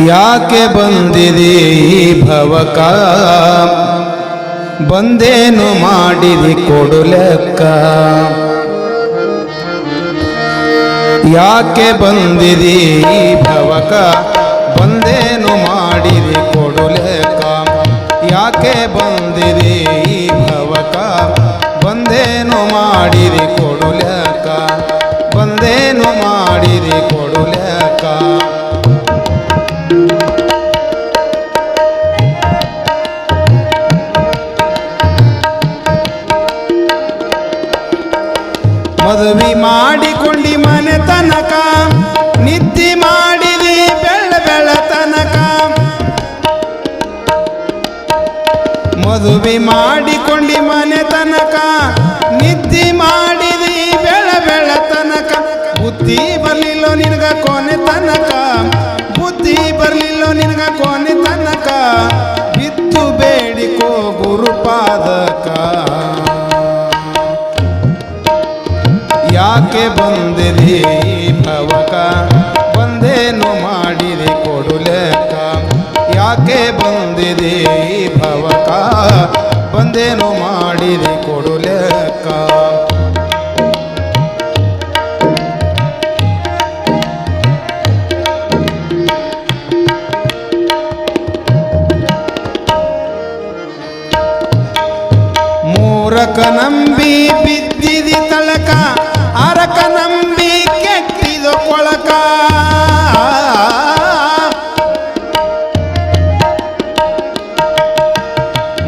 ಯಾಕೆ ಬಂದಿದೆ ಈ ಭವಕ ಬಂದೇನು ಮಾಡಿದಿ ಕೊಡು ಲೆಕ್ಕ ಯಾಕೆ ಬಂದಿದಿ ಈ ಭವಕ ಬಂದೇನು ಮಾಡಿದಿ ಕೊಡು ಲೆಕ್ಕ ಯಾಕೆ ಬಂದಿದಿ ಈ ಭವಕ ಬಂದೇನು ಮಾಡಿದಿ ಕೊಡು ಲೆಕ್ಕ ಬಂದೇನು ಮಾಡಿದಿ ಕೊಡು ಲೆಕ್ಕ ಮದುವೆ ಮಾಡಿಕೊಂಡಿ ಮನೆ ತನಕ ನಿದ್ದೆ ಮಾಡಿದಿ ಬೆಳ ತನಕ ಮದುವೆ ಮಾಡಿಕೊಂಡಿ ಮನೆ ತನಕ ನಿದ್ದೆ ಮಾಡಿದಿ ಬೆಳ ತನಕ ಬುದ್ಧಿ ಬರ್ಲಿಲ್ಲೋ ನಿನಗ ಕೊನೆ ತನಕ ಬುದ್ಧಿ ಬರ್ಲಿಲ್ಲೋ ನಿನಗ ಕೊನೆ ತನಕ ಬಿದ್ದು ಬೇಡಿಕೋ ಗುರುಪಾದಕ ಯಾಕೆ ಬಂದಿರಿ ಭವಕ ಬಂದೇನು ಮಾಡಿರಿ ಕೊಡು ಲೆಕ್ಕ ಯಾಕೆ ಬಂದಿರಿ ಭವಕ ಬಂದೇನು ಮಾಡಿರಿ ಕೊಡು ಲೆಕ್ಕ ಮೂರಕ ನಂಬಿ ಬಿದ್ದಿದಿ ತಳಕ ಅರಕ ನಂಬಿ ಕೆಟ್ಟಿದು ಕೊಳಕ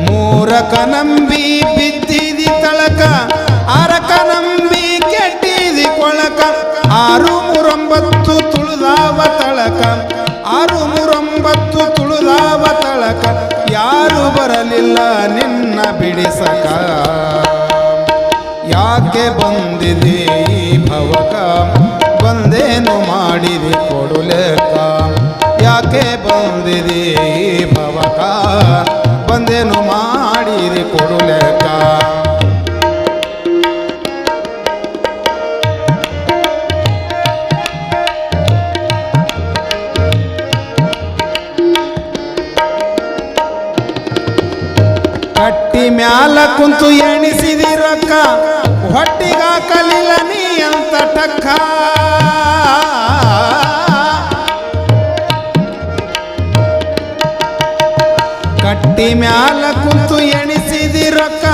ಮೂರಕ ನಂಬಿ ಬಿದ್ದಿದಿ ತಳಕ ಅರಕ ನಂಬಿ ಕೆಟ್ಟಿದಿ ಕೊಳಕ 639 ತುಳುದಾವ ತಳಕ 639 ತುಳುದಾವ ತಳಕ ಯಾರು ಬರಲಿಲ್ಲ ನಿನ್ನ ಬಿಡಿಸಕ ಯಾಕೆ ಬಂದಿದೆ ಈ ಭವಕ ಬಂದೇನು ಮಾಡಿದೆ ಕೊಡು ಲೆಕ್ಕ ಯಾಕೆ ಬಂದಿದೆ ಈ ಭವಕ ಬಂದೇನು ಮಾಡಿದೆ ಕೊಡು ಲೆಕ್ಕ ಕಟ್ಟಿ ಮ್ಯಾಲ ಕುಂತು ಎಣಿಸಿದಿ ರೊಕ್ಕ ಹೊಟ್ಟಿಗಾಕಲಿಲ್ಲ ನೀ ಅಂತ ಟಕ್ಕ ಕಟ್ಟಿ ಮ್ಯಾಲ ಕುಂತು ಎಣಿಸಿದಿ ರೊಕ್ಕ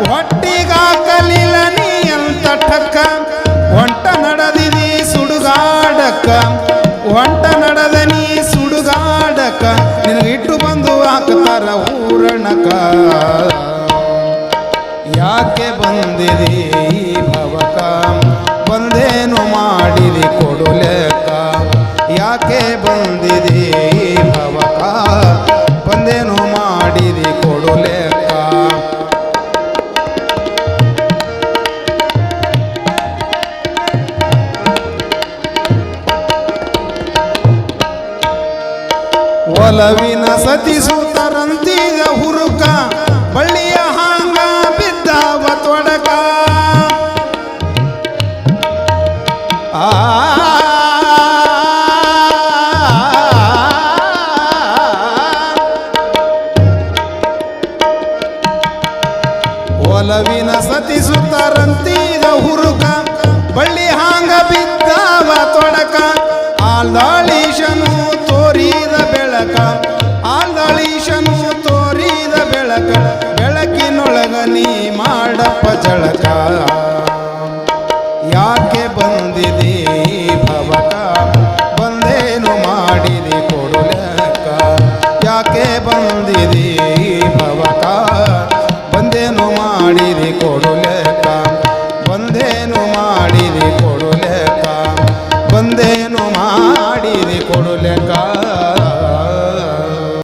ಹೊಟ್ಟಿಗಾಕಲಿಲ್ಲ ನೀ ಅಂತ ಟಕ್ಕ ಹೊಂಟ ನಡೆದಿದಿ ಸುಡುಗಾಡಕ್ಕ ಹೊಂಟ ನಡೆದ ನೀ ಸುಡುಗಾಡಕ್ಕ ನಿನಗಿಟ್ಟು ಬಂದು ಹಾಕ್ತಾರ ಊರಣಕ ಯಾಕೆ ಬಂದಿದೆ ಈ ಭವಕ ಬಂದೇನು ಮಾಡಿದಿ ಕೊಡು ಲೆಕ್ಕ ಯಾಕೆ ಬಂದಿದೆ ಈ ಭವಕ ಬಂದೇನು ಮಾಡಿದಿ ಕೊಡು ಲೆಕ್ಕ ಒಲವಿನ ಸತಿಸುತ್ತರಂತಿದ ಹುರುಕ ಬಳ್ಳಿಯ ಹಾಂಗ ಬಿದ್ದಾವ ತೊಡಕ ಒಲವಿನ ಸತಿಸುತ್ತರಂತಿದ ಹುರುಕ ಬಳ್ಳಿ ಹಾಂಗ ಬಿದ್ದಾವ ತೊಡಕ ಆಲ್ದಾಳೀಶನು ತೋರಿದ ಬೆಳಕ ಆಲ್ದಾಳೀಶನು ತೋರಿದ ಬೆಳಕ ಬೆಳಕಿನೊಳಗ ನೀ ಮಾಡಪ್ಪ ಜಳಕ